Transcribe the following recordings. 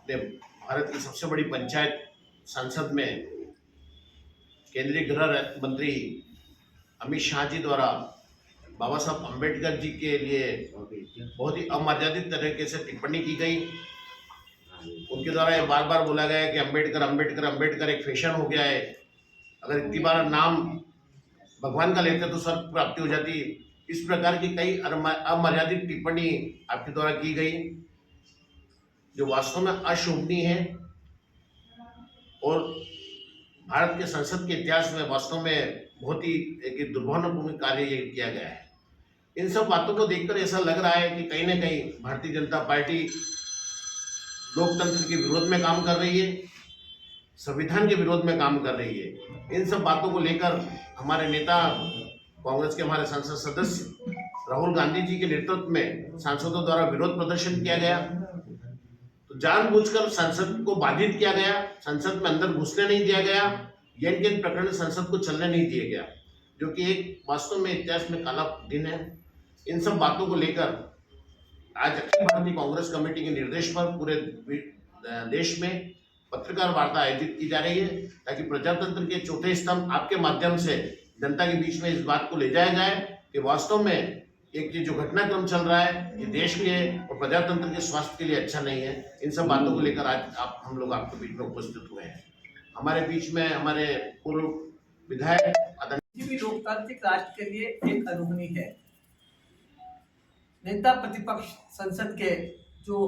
अपने भारत की सबसे बड़ी पंचायत संसद में केंद्रीय गृह मंत्री अमित शाह जी द्वारा बाबा साहब अम्बेडकर जी के लिए बहुत ही अमर्यादित तरीके से टिप्पणी की गई। उनके द्वारा ये बार बार बोला गया है कि अम्बेडकर अम्बेडकर अम्बेडकर एक फैशन हो गया है, अगर इतनी बार नाम भगवान का लेते तो स्वर्ग प्राप्ति हो जाती। इस प्रकार की कई अमर्यादित टिप्पणी आपके द्वारा की गई जो वास्तव में अशोभनीय है और भारत के संसद के इतिहास में वास्तव में बहुत ही एक दुर्भावनापूर्ण कार्य ये किया गया है। इन सब बातों को देखकर ऐसा लग रहा है कि कहीं ना कहीं भारतीय जनता पार्टी लोकतंत्र के विरोध में काम कर रही है, संविधान के विरोध में काम कर रही है। इन सब बातों को लेकर हमारे नेता कांग्रेस के हमारे संसद सदस्य राहुल गांधी जी के नेतृत्व में सांसदों द्वारा विरोध प्रदर्शन किया गया। तो जानबूझकर संसद को बाधित किया गया, संसद में अंदर घुसने नहीं दिया गया, यन प्रकरण संसद को चलने नहीं दिया गया, जो कि एक वास्तव में इतिहास में काला दिन है। इन सब बातों को लेकर आज अखिल भारतीय कांग्रेस कमेटी के निर्देश पर पूरे देश में पत्रकार वार्ता आयोजित की जा रही है ताकि प्रजातंत्र के चौथे स्तंभ आपके माध्यम से जनता के बीच में इस बात को ले जाया जाए कि वास्तव में एक जो घटनाक्रम चल रहा है ये देश के और प्रजातंत्र के स्वास्थ्य के लिए अच्छा नहीं है। इन सब बातों को लेकर आज हम लोग आपके बीच में उपस्थित हुए हैं। हमारे बीच में हमारे पूर्व विधायक किसी भी लोकतांत्रिक राष्ट्र के लिए एक अनहोनी है। नेता प्रतिपक्ष संसद के जो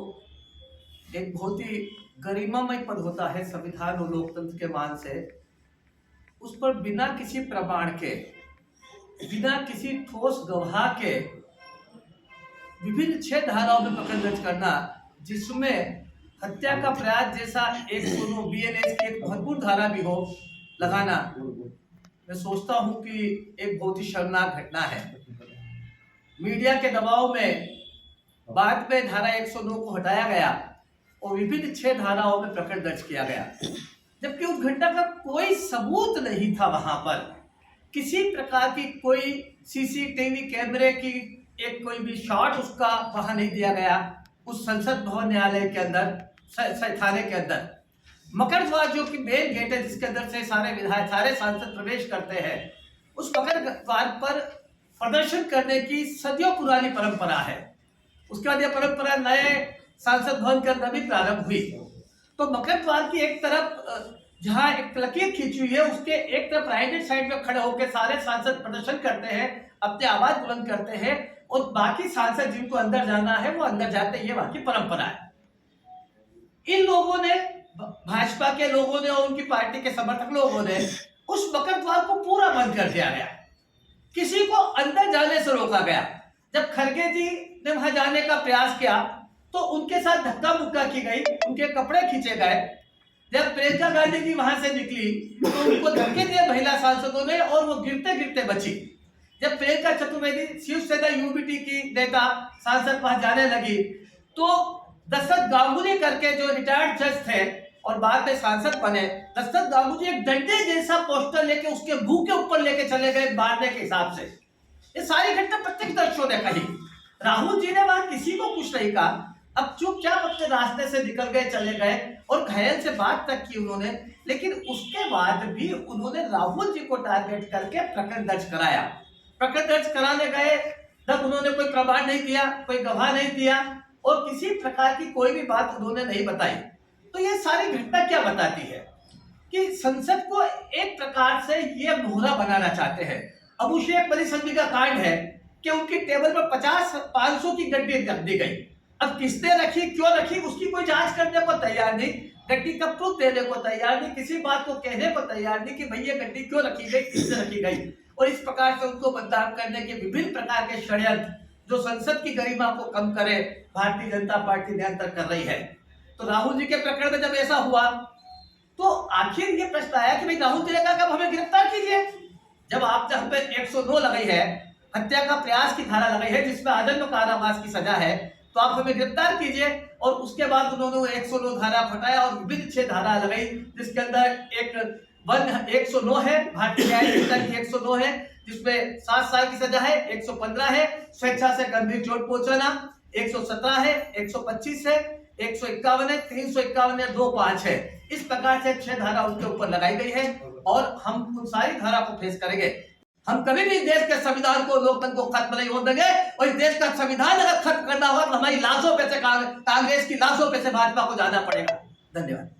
एक बहुत ही गरिमामय पद होता है संविधान और लोकतंत्र के मान से, उस पर बिना किसी प्रमाण के, बिना किसी ठोस गवाह के विभिन्न 6 धाराओं में प्रकरण दर्ज करना, जिसमें हत्या का प्रयास जैसा 109 बीएनएस की एक महत्वपूर्ण धारा भी हो, लगाना, मैं सोचता हूं कि एक बहुत ही शर्मनाक घटना है। मीडिया के दबाव में बाद में धारा 109 को हटाया गया और विभिन्न 6 धाराओं में प्रकरण दर्ज किया गया, जबकि उस घटना का कोई सबूत नहीं था। वहां पर किसी प्रकार की कोई सीसीटीवी कैमरे की एक कोई भी शॉट उसका वहां नहीं दिया गया। उस संसद भवन न्यायालय के अंदर, थाने के अंदर मकर द्वार जो कि मेन गेट है जिसके अंदर से सारे विधायक, सारे सांसद प्रवेश करते हैं, उस मकर द्वार पर प्रदर्शन करने की सदियों पुरानी परंपरा है। उसके बाद यह परंपरा नए सांसद भवन के अंदर भी प्रारंभ हुई। तो मकर द्वार की एक तरफ जहां एक लकीर खींची हुई है, उसके एक तरफ राइट हैंड साइड में खड़े होकर सारे सांसद प्रदर्शन करते हैं, अपने आवाज बुलंद करते हैं और बाकी सांसद जिनको अंदर जाना है वो अंदर जाते हैं। ये वहां की परंपरा है। इन लोगों ने, भाजपा के लोगों ने और उनकी पार्टी के समर्थक लोगों ने उस मकर द्वार को पूरा बंद कर दिया गया, किसी को अंदर जाने से रोका गया। जब खड़गे जी ने वहां जाने का प्रयास किया तो उनके साथ धक्का मुक्का की गई, उनके कपड़े खींचे गए। जब प्रियंका गांधी जी वहां से निकली तो उनको धक्के दिए महिला सांसदों ने और वो गिरते गिरते बची। जब प्रियंका चतुर्वेदी शिवसेना यूबीटी की नेता सांसद वहां जाने लगी तो दशरथ गांगुली करके जो रिटायर्ड जज थे और बाद में सांसद बने, दशरथ गांगुली एक डंडे जैसा पोस्टर लेके उसके मुंह के ऊपर लेके चले गए मारने के हिसाब से। ये सारी घटना प्रत्यक्षदर्शियों ने कही। राहुल जी ने वहां किसी को कुछ नहीं कहा, अब चुपचाप अपने रास्ते से निकल गए, चले गए और घायल से बात तक की उन्होंने। लेकिन उसके बाद भी उन्होंने राहुल जी को टारगेट करके प्रकरण दर्ज कराया। प्रकरण दर्ज कराने गए तब उन्होंने कोई प्रमाण नहीं दिया, कोई गवाह नहीं दिया और किसी प्रकार की कोई भी बात उन्होंने नहीं बताई। तो ये सारी घटना क्या बताती है कि संसद को एक प्रकार से ये मोहरा बनाना चाहते हैं। अबू शेख बड़ी संधि का कांड है कि उनकी टेबल पर 500 की गड्डी रख दी गई। अब किसने रखी, क्यों रखी, उसकी कोई जांच करने को तैयार नहीं, गड्डी का प्रूफ देने को तैयार नहीं, किसी बात को कहने को तैयार नहीं कि भाई ये गड्डी क्यों रखी गई, किसने रखी गई। और इस प्रकार से उनको बदनाम करने के विभिन्न प्रकार के षड्यंत्र जो संसद की गरिमा को कम करे, भारतीय जनता पार्टी निरंतर कर रही है। तो राहुल जी के प्रकरण में जब ऐसा हुआ तो आखिर ये प्रश्न आया कि भाई राहुल जी ने कहा कि हमें गिरफ्तार कीजिए। जब आप हम पे 109 लगाई है, हत्या का प्रयास की धारा लगाई है जिसमें आजन्म कारावास की सजा है, तो आप हमें गिरफ्तार कीजिए। और उसके बाद उन्होंने 109 धारा हटाया और विभिन्न 6 धारा लगाई, जिसके अंदर एक 109 है, भारतीय न्याय संहिता की 109 है जिसमें 7 साल की सजा है, 115 है स्वेच्छा से गंभीर चोट पहुंचाना, 117 है, 125 है, 151 है, 351 है, 25 है, इस प्रकार से 6 धारा उसके ऊपर लगाई गई है और हम उन सारी धारा को फेस करेंगे। हम कभी भी देश के संविधान को, लोकतंत्र को खत्म नहीं होने देंगे और इस देश का संविधान अगर खत्म करना होगा तो हमारी लाशों पे से, कांग्रेस की लाशों पे से भाजपा को जाना पड़ेगा। धन्यवाद।